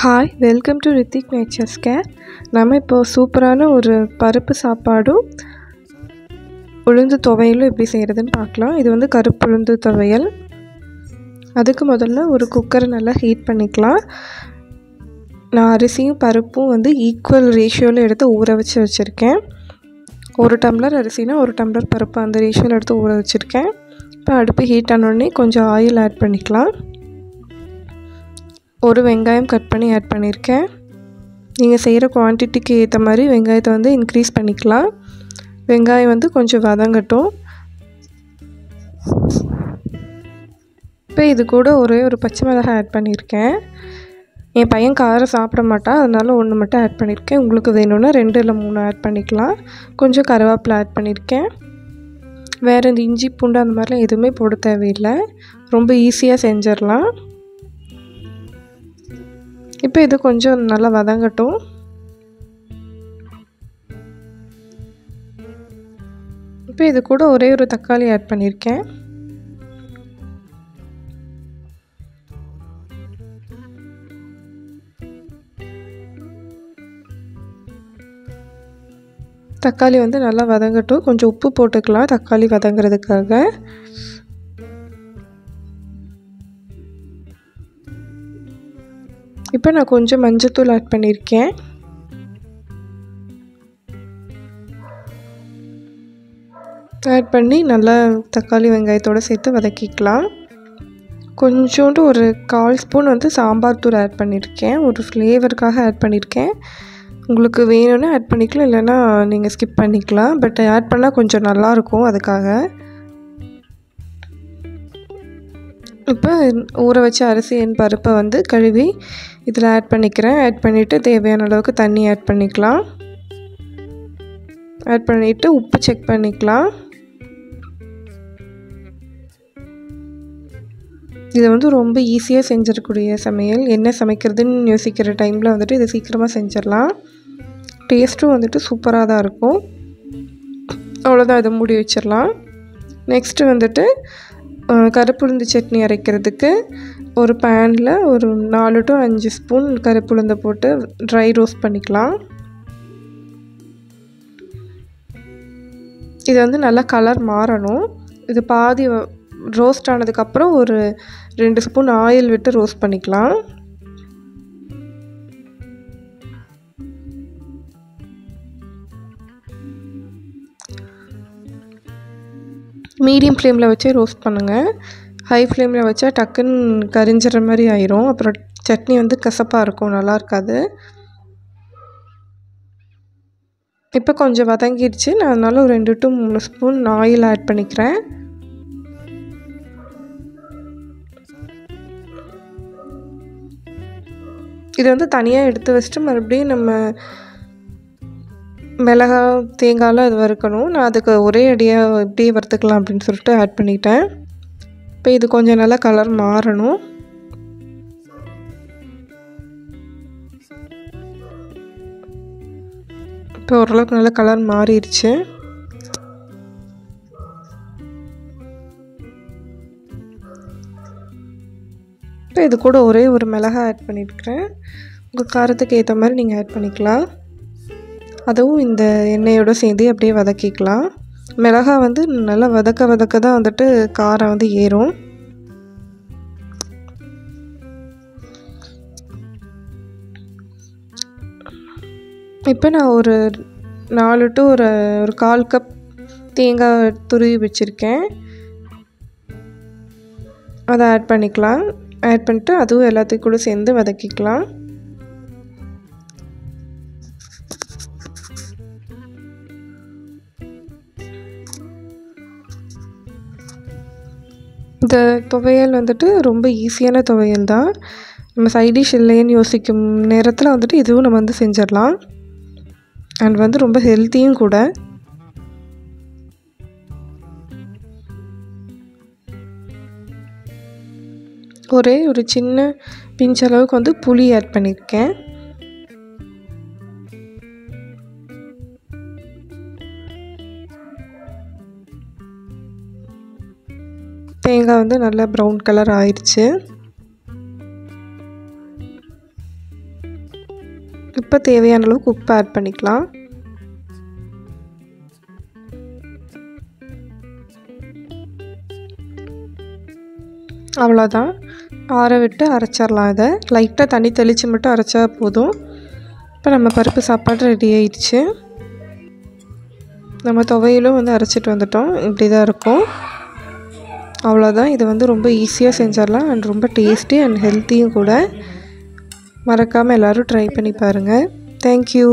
Hi welcome to Rithik nature's care. நம்ம இப்போது சூப்பரான ஒரு பருப்பு சாப்பாடும் உளுந்து துவையலும் எப்படி செய்கிறதுன்னு பார்க்கலாம். இது வந்து கருப்பு உளுந்து துவையல். அதுக்கு முதல்ல ஒரு குக்கரை நல்லா ஹீட் பண்ணிக்கலாம். நான் அரிசியும் பருப்பும் வந்து ஈக்குவல் ரேஷியோவில் எடுத்து ஊற வச்சுருக்கேன். 1 டம்ளர் அரிசினா 1 டம்ளர் பருப்பு அந்த ரேஷியோவில் எடுத்து ஊற வச்சுருக்கேன். இப்போ அடுப்பு ஹீட் ஆனோடனே கொஞ்சம் ஆயில் ஆட் பண்ணிக்கலாம். ஒரு வெங்காயம் கட் பண்ணி ஆட் பண்ணியிருக்கேன். நீங்கள் செய்கிற குவான்டிட்டிக்கு ஏற்ற மாதிரி வெங்காயத்தை வந்து இன்க்ரீஸ் பண்ணிக்கலாம். வெங்காயம் வந்து கொஞ்சம் வதங்கட்டும். இப்போ இது கூட ஒரே ஒரு பச்சை மிளகாய் ஆட் பண்ணியிருக்கேன். என் பையன் காரம் சாப்பிட மாட்டான், அதனால் 1 மட்டும் ஆட் பண்ணியிருக்கேன். உங்களுக்கு வேணும்னா 2 இல்லை 3 ஆட் பண்ணிக்கலாம். கொஞ்சம் கருவேப்பிலை ஆட் பண்ணியிருக்கேன். வேறு இந்த இஞ்சி பூண்டு அந்த மாதிரிலாம் எதுவுமே போட தேவையில்லை, ரொம்ப ஈஸியாக செஞ்சிடலாம். இப்போ இது கொஞ்சம் நல்லா வதங்கட்டும். இப்போ இது கூட ஒரே ஒரு தக்காளி ஆட் பண்ணியிருக்கேன். தக்காளி வந்து நல்லா வதங்கட்டும். கொஞ்சம் உப்பு போட்டுக்கலாம் தக்காளி வதங்கிறதுக்காக. இப்போ நான் கொஞ்சம் மஞ்சள்தூள் ஆட் பண்ணியிருக்கேன். ஆட் பண்ணி நல்லா தக்காளி வெங்காயத்தோடு சேர்த்து வதக்கிக்கலாம். கொஞ்சோண்டு ஒரு 1/4 ஸ்பூன் வந்து சாம்பார் தூள் ஆட் பண்ணியிருக்கேன். ஒரு ஃப்ளேவருக்காக ஆட் பண்ணியிருக்கேன். உங்களுக்கு வேணும்னா ஆட் பண்ணிக்கலாம், இல்லைன்னா நீங்கள் ஸ்கிப் பண்ணிக்கலாம். பட் ஆட் பண்ணால் கொஞ்சம் நல்லாயிருக்கும், அதுக்காக. இப்போ ஊற வச்ச அரிசி பருப்பை வந்து கழுவி இதில் ஆட் பண்ணிக்கிறேன். ஆட் பண்ணிவிட்டு தேவையான அளவுக்கு தண்ணி ஆட் பண்ணிக்கலாம். ஆட் பண்ணிவிட்டு உப்பு செக் பண்ணிக்கலாம். இது வந்து ரொம்ப ஈஸியாக செஞ்சிடக்கூடிய சமையல். என்ன சமைக்கிறதுன்னு யோசிக்கிற டைமில் வந்துட்டு இதை சீக்கிரமாக செஞ்சிடலாம். டேஸ்ட்டும் வந்துட்டு சூப்பராக தான் இருக்கும். அவ்வளோதான், இதை மூடி வச்சிடலாம். நெக்ஸ்ட்டு வந்துட்டு கருப்புளுந்து சட்னி அரைக்கிறதுக்கு ஒரு பேனில் ஒரு 4 to 5 ஸ்பூன் கருப்புளுந்தை போட்டு ட்ரை ரோஸ்ட் பண்ணிக்கலாம். இது வந்து நல்லா கலர் மாறணும். இது பாதி ரோஸ்ட் ஆனதுக்கப்புறம் ஒரு 2 ஸ்பூன் ஆயில் விட்டு ரோஸ்ட் பண்ணிக்கலாம். மீடியம் ஃப்ளேமில் வச்சு ரோஸ்ட் பண்ணுங்கள். ஹை ஃப்ளேமில் வச்சா டக்குன்னு கரிஞ்சிற மாதிரி ஆயிரும். அப்புறம் சட்னி வந்து கசப்பாக இருக்கும், நல்லா இருக்காது. இப்போ கொஞ்சம் வதங்கிடுச்சு. நான் அதனால ஒரு 2 to 3 ஸ்பூன் ஆயில் ஆட் பண்ணிக்கிறேன். இது வந்து தனியாக எடுத்து வச்சுட்டு மறுபடியும் நம்ம மிளகாய் தேங்காயெலாம் இது வறுக்கணும். நான் அதுக்கு ஒரே அடியாக இப்படியே வறுத்துக்கலாம் அப்படின்னு சொல்லிட்டு ஆட் பண்ணிட்டேன். இப்போ இது கொஞ்சம் நல்லா கலர் மாறணும். இப்போ ஓரளவுக்கு நல்லா கலர் மாறிடுச்சு. இப்போ இது கூட ஒரே ஒரு மிளகாய் ஆட் பண்ணியிருக்கிறேன். உங்கள் காரத்துக்கு ஏற்ற மாதிரி நீங்கள் ஆட் பண்ணிக்கலாம். அதுவும் இந்த எண்ணெயோடு சேர்ந்து அப்படியே வதக்கிக்கலாம். மிளகாய் வந்து நல்லா வதக்க தான் வந்துட்டு காரம் வந்து ஏறும். இப்போ நான் ஒரு 4 to ஒரு 1/4 கப் தேங்காய் துருவி வச்சுருக்கேன். அதை ஆட் பண்ணிக்கலாம். ஆட் பண்ணிட்டு அதுவும் எல்லாத்துக்கும் கூட சேர்ந்து வதக்கிக்கலாம். இந்த துவையல் வந்துட்டு ரொம்ப ஈஸியான துவையல் தான். நம்ம சைட் டிஷ் இல்லைன்னு யோசிக்கும் நேரத்தில் வந்துட்டு இதுவும் நம்ம வந்து செஞ்சிடலாம். அண்ட் வந்து ரொம்ப ஹெல்த்தியும் கூட. ஒரே ஒரு சின்ன பிஞ்ச் அளவுக்கு வந்து புளி ஆட் பண்ணியிருக்கேன். தேங்காய் வந்து நல்லா ப்ரௌன் கலர் ஆயிடுச்சு. இப்போ தேவையான அளவுக்கு உப்பு ஆட் பண்ணிக்கலாம். அவ்வளோதான், ஆற விட்டு அரைச்சிடலாம். இதை லைட்டாக தண்ணி தெளித்து மட்டும் அரைச்சா போதும். இப்போ நம்ம பருப்பு சாப்பாடு ரெடி ஆயிடுச்சு. நம்ம துவையிலும் வந்து அரைச்சிட்டு வந்துட்டோம். இப்படி தான் இருக்கும். அவ்வளோதான். இது வந்து ரொம்ப ஈஸியாக செஞ்சிடலாம் அண்ட் ரொம்ப டேஸ்டி அண்ட் ஹெல்த்தியும் கூட. மறக்காமல் எல்லோரும் ட்ரை பண்ணி பாருங்கள். தேங்க்யூ.